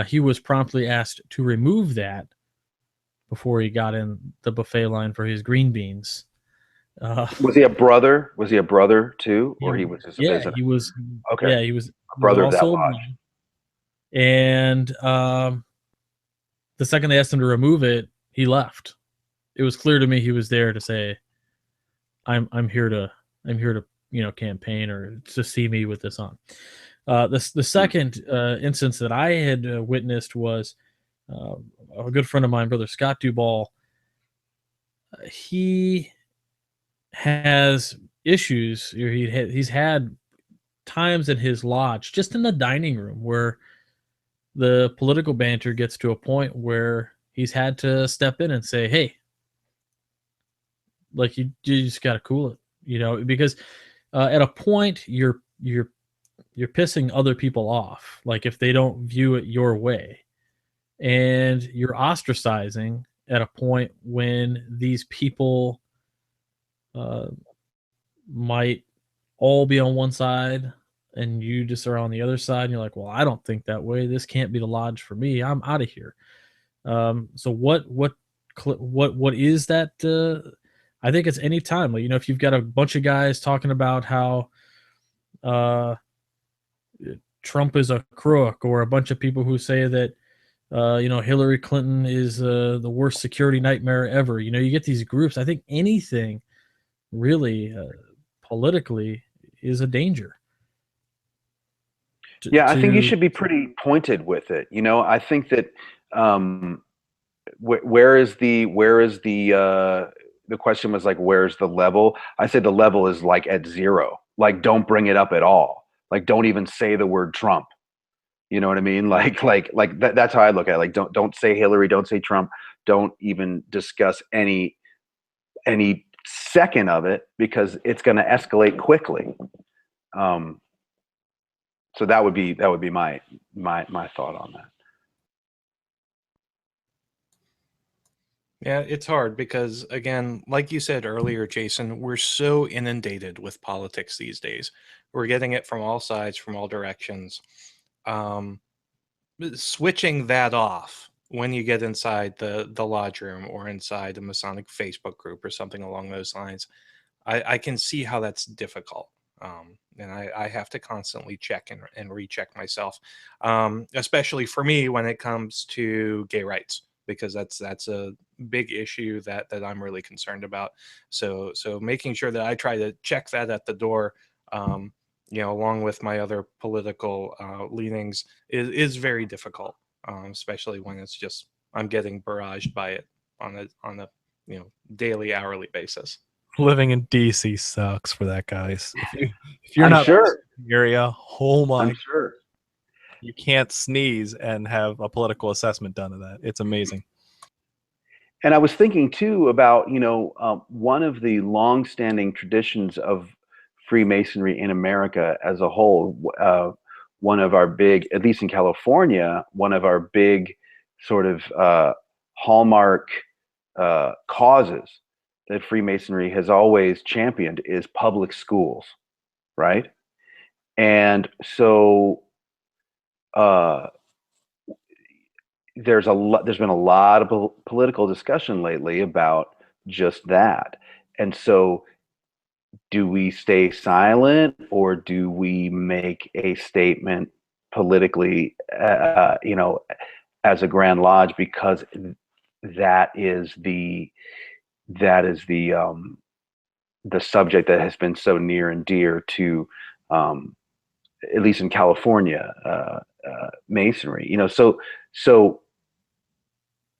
He was promptly asked to remove that before he got in the buffet line for his green beans. Was he a brother? Was he a brother too, or he was just a visitor? He was. Okay. Yeah, he was A brother of that also lodge. And the second they asked him to remove it, he left. It was clear to me he was there to say, "I'm here to campaign or to see me with this on." The second instance that I had witnessed was a good friend of mine, Brother Scott Duvall. He has issues. He's had times in his lodge, just in the dining room, where the political banter gets to a point where he's had to step in and say, "Hey, like you just got to cool it," because at a point you're pissing other people off, like if they don't view it your way, and you're ostracizing at a point when these people might all be on one side and you just are on the other side and you're like, well, I don't think that way. This can't be the lodge for me. I'm out of here. So what is that? I think it's any time, like, if you've got a bunch of guys talking about how Trump is a crook, or a bunch of people who say that Hillary Clinton is the worst security nightmare ever. You get these groups. I think anything really politically is a danger. Yeah, I think you should be pretty pointed with it. I think that where is the question was like, where's the level? I said the level is like at zero. Like, don't bring it up at all. Like, don't even say the word Trump. You know what I mean? Like that's how I look at it. Like, don't say Hillary, don't say Trump, don't even discuss any second of it, because it's going to escalate quickly. So that would be my thought on that. Yeah, it's hard because, again, like you said earlier, Jason, we're so inundated with politics these days. We're getting it from all sides, from all directions. Switching that off when you get inside the lodge room or inside a Masonic Facebook group or something along those lines, I can see how that's difficult. And I have to constantly check and recheck myself, especially for me when it comes to gay rights, because that's a big issue that I'm really concerned about. So making sure that I try to check that at the door, along with my other political leanings, is very difficult, especially when it's just I'm getting barraged by it on a daily, hourly basis. Living in DC sucks for that, guys. If you're I'm not sure. in the area, oh my, I'm sure. you can't sneeze and have a political assessment done of that. It's amazing. And I was thinking too about, one of the long-standing traditions of Freemasonry in America as a whole. One of our big, at least in California, one of our big sort of hallmark causes that Freemasonry has always championed is public schools, right? And so there's been a lot of political discussion lately about just that. And so, do we stay silent, or do we make a statement politically, as a Grand Lodge, because that is the subject that has been so near and dear to, at least in California, Masonry. So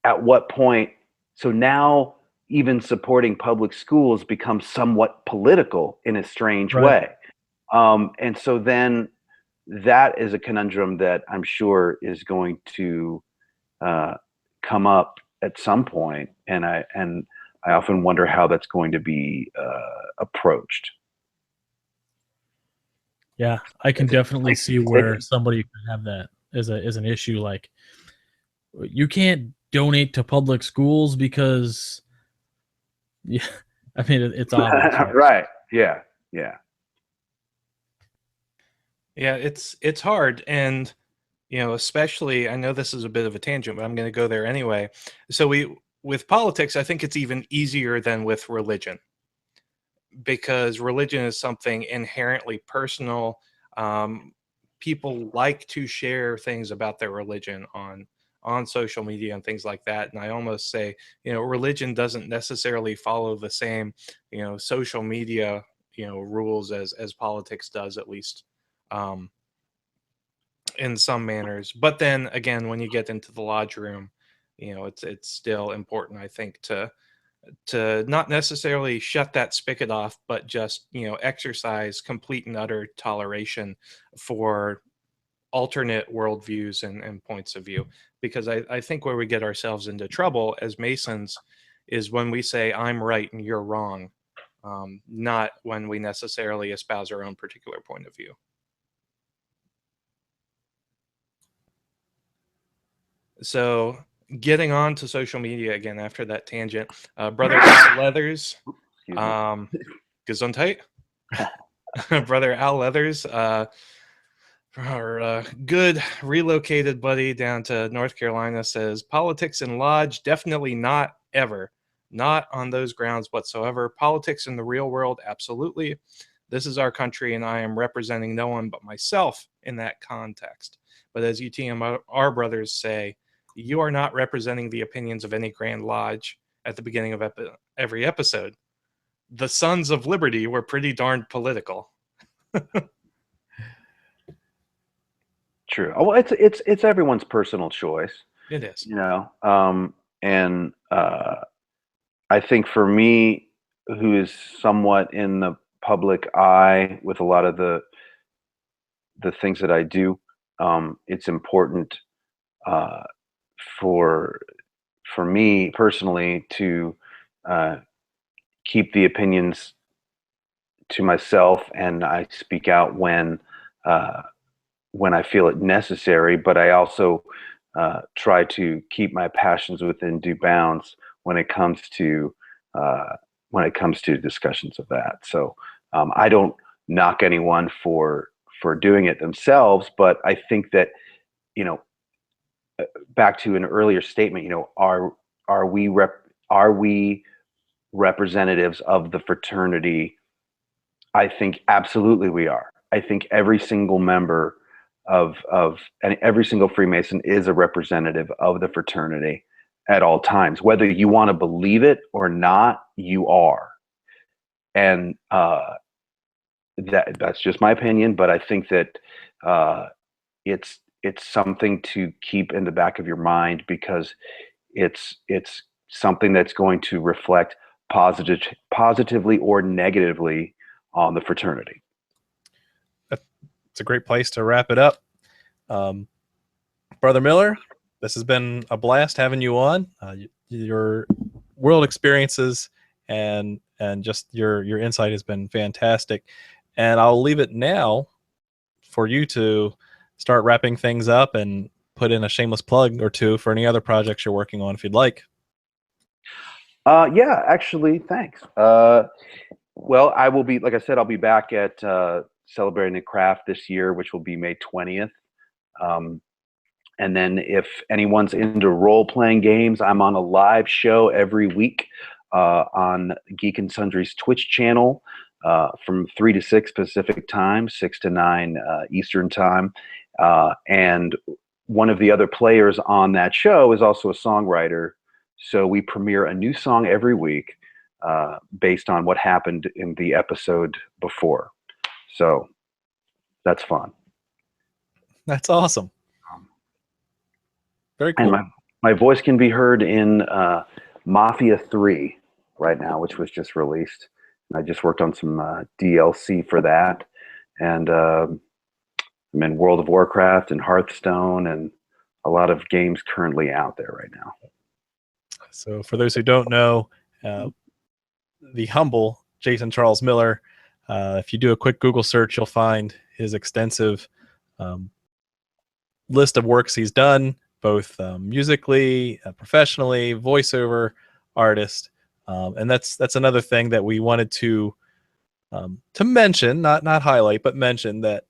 at what point? So now even supporting public schools becomes somewhat political in a strange way. And so then that is a conundrum that I'm sure is going to come up at some point, and I often wonder how that's going to be approached. Yeah, I can definitely see where somebody could have that as an issue. Like, you can't donate to public schools because, yeah, I mean, it's obvious. Right. Yeah. It's hard. And especially, I know this is a bit of a tangent, but I'm going to go there anyway. So with politics, I think it's even easier than with religion, because religion is something inherently personal. People like to share things about their religion on social media and things like that. And I almost say, religion doesn't necessarily follow the same, social media, rules as politics does, at least in some manners. But then again, when you get into the lodge room, it's still important, I think, to not necessarily shut that spigot off, but just, exercise complete and utter toleration for alternate worldviews and points of view. Because I think where we get ourselves into trouble as Masons is when we say I'm right and you're wrong, not when we necessarily espouse our own particular point of view. So getting on to social media again after that tangent, Brother Leathers, Gesundheit. Brother Al Leathers, our good relocated buddy down to North Carolina, says politics in Lodge, definitely not ever. Not on those grounds whatsoever. Politics in the real world, absolutely. This is our country, and I am representing no one but myself in that context. But as UTMR brothers say, you are not representing the opinions of any Grand Lodge at the beginning of every episode. The Sons of Liberty were pretty darn political. True. Oh, well, it's everyone's personal choice, It is. you know. And I think for me, who is somewhat in the public eye with a lot of the things that I do, it's important for me personally to keep the opinions to myself, and I speak out when I feel it necessary. But I also try to keep my passions within due bounds when it comes to discussions of that. So I don't knock anyone for doing it themselves, but I think that, you know, back to an earlier statement, you know, are we representatives of the fraternity? I think absolutely we are. I think every single member and every single Freemason is a representative of the fraternity at all times. Whether you want to believe it or not, you are. And that's just my opinion, but I think that it's something to keep in the back of your mind, because it's something that's going to reflect positively or negatively on the fraternity. It's a great place to wrap it up. Brother Miller, this has been a blast having you on. Your world experiences and just your insight has been fantastic. And I'll leave it now for you to start wrapping things up and put in a shameless plug or two for any other projects you're working on, if you'd like. Yeah, actually, thanks. Well, I will be, like I said, I'll be back at Celebrating the Craft this year, which will be May 20th. And then if anyone's into role-playing games, I'm on a live show every week on Geek and Sundry's Twitch channel from 3 to 6 Pacific time, 6 to 9 Eastern time. And one of the other players on that show is also a songwriter. So we premiere a new song every week based on what happened in the episode before. So that's fun. That's awesome. Very cool. And my voice can be heard in Mafia 3 right now, which was just released. And I just worked on some DLC for that. And I'm in World of Warcraft and Hearthstone and a lot of games currently out there right now. So for those who don't know, the humble Jason Charles Miller, if you do a quick Google search, you'll find his extensive list of works he's done, both musically, professionally, voiceover artist. And that's another thing that we wanted to mention, not highlight, but mention that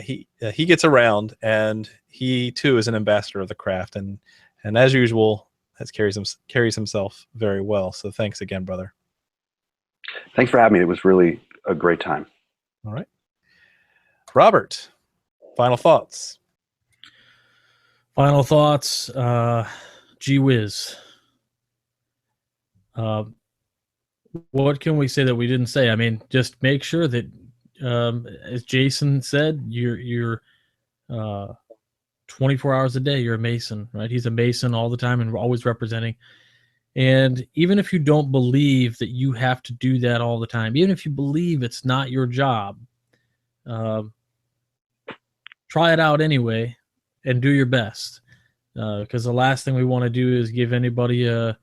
he gets around, and he too is an ambassador of the craft, and as usual carries himself very well. So thanks again, brother. Thanks for having me. It was really a great time. All right, Robert, final thoughts. Final thoughts. Gee whiz. What can we say that we didn't say? I mean, just make sure that, as Jason said, you're 24 hours a day, you're a Mason, right? He's a Mason all the time and always representing. And even if you don't believe that you have to do that all the time, even if you believe it's not your job, try it out anyway and do your best. Because the last thing we want to do is give anybody a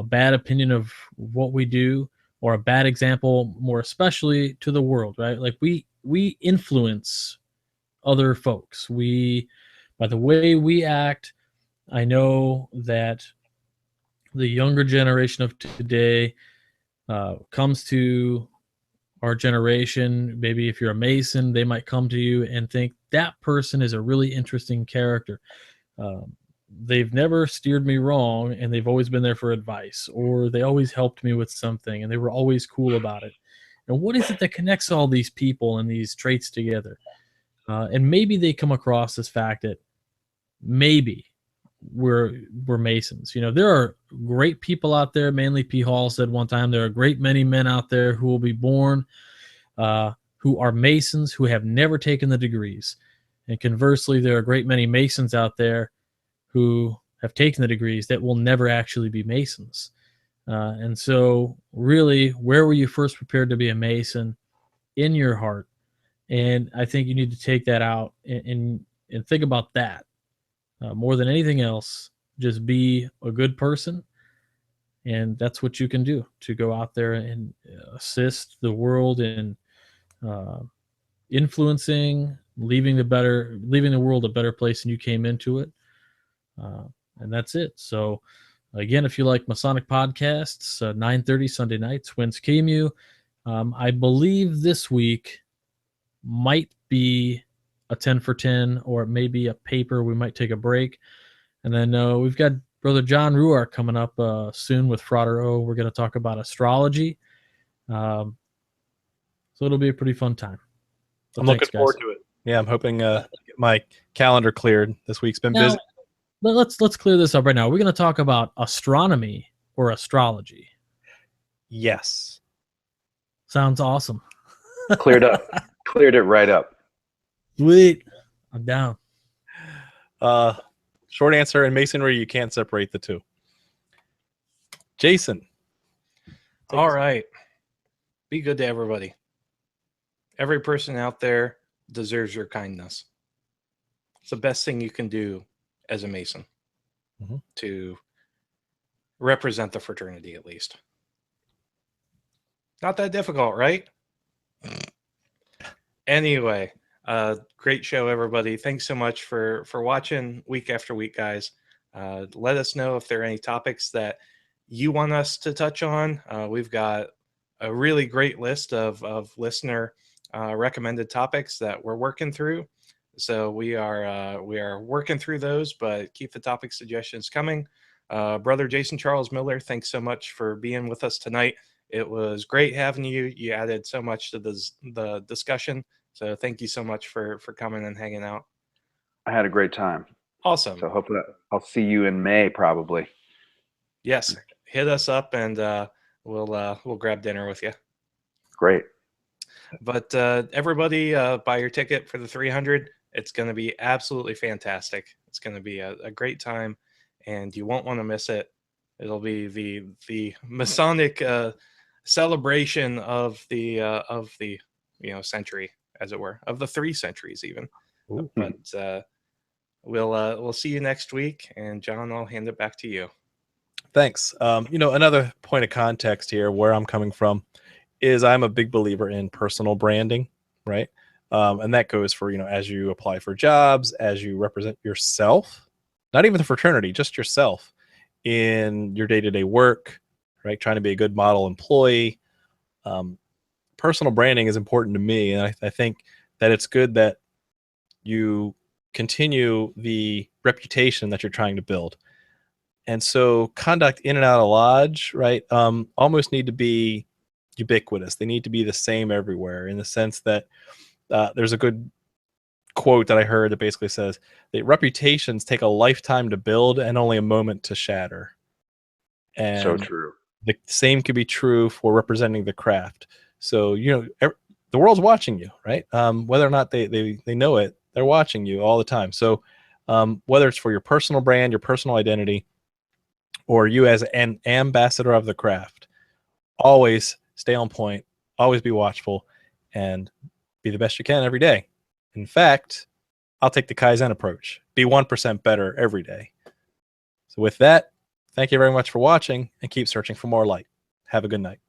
bad opinion of what we do, or a bad example, more especially to the world, right? Like we influence other folks. By the way we act, I know that the younger generation of today comes to our generation, maybe if you're a Mason, they might come to you and think that person is a really interesting character. They've never steered me wrong, and they've always been there for advice, or they always helped me with something, and they were always cool about it. And what is it that connects all these people and these traits together? And maybe they come across this fact that maybe we're Masons. You know, there are great people out there. Manly P. Hall said one time, there are a great many men out there who will be born who are Masons who have never taken the degrees. And conversely, there are a great many Masons out there who have taken the degrees that will never actually be Masons. And so really, where were you first prepared to be a Mason? In your heart. And I think you need to take that out and think about that. More than anything else, just be a good person. And that's what you can do, to go out there and assist the world in influencing, leaving the world a better place than you came into it. And that's it. So again, if you like Masonic podcasts, 9:30 Sunday nights, Whence Came You? I believe this week might be a 10 for 10, or it may be a paper. We might take a break. And then we've got Brother John Ruark coming up soon with Frater O. We're going to talk about astrology. So it'll be a pretty fun time. So I'm looking forward to it. Yeah, I'm hoping get my calendar cleared. This week's been busy. Let's clear this up right now. We're going to talk about astronomy or astrology. Yes. Sounds awesome. Cleared up. Cleared it right up. Sweet. I'm down. Short answer, in Masonry, you can't separate the two. Jason. All right. Be good to everybody. Every person out there deserves your kindness. It's the best thing you can do as a Mason, to represent the fraternity, at least. Not that difficult, right? Anyway, great show, everybody. Thanks so much for watching week after week, guys. Let us know if there are any topics that you want us to touch on. We've got a really great list of listener recommended topics that we're working through. So we are working through those, but keep the topic suggestions coming. Brother Jason Charles Miller, thanks so much for being with us tonight. It was great having you. You added so much to the discussion. So thank you so much for coming and hanging out. I had a great time. Awesome. So hopefully I'll see you in May, probably. Yes, hit us up and we'll grab dinner with you. Great. But everybody, buy your ticket for the 300. It's going to be absolutely fantastic. It's going to be a great time, and you won't want to miss it. It'll be the Masonic celebration of the century, as it were, of the 3 centuries even. Ooh. But we'll see you next week, and John, I'll hand it back to you. Thanks. Another point of context here, where I'm coming from, is I'm a big believer in personal branding, right? And that goes for, as you apply for jobs, as you represent yourself, not even the fraternity, just yourself in your day-to-day work, right? Trying to be a good model employee. Personal branding is important to me. And I think that it's good that you continue the reputation that you're trying to build. And so conduct in and out of lodge, right, almost need to be ubiquitous. They need to be the same everywhere, in the sense that there's a good quote that I heard that basically says that reputations take a lifetime to build and only a moment to shatter. And so true. The same could be true for representing the craft. So, the world's watching you, right? Whether or not they know it, they're watching you all the time. So whether it's for your personal brand, your personal identity, or you as an ambassador of the craft, always stay on point, always be watchful, and be the best you can every day. In fact, I'll take the Kaizen approach. Be 1% better every day. So with that, thank you very much for watching, and keep searching for more light. Have a good night.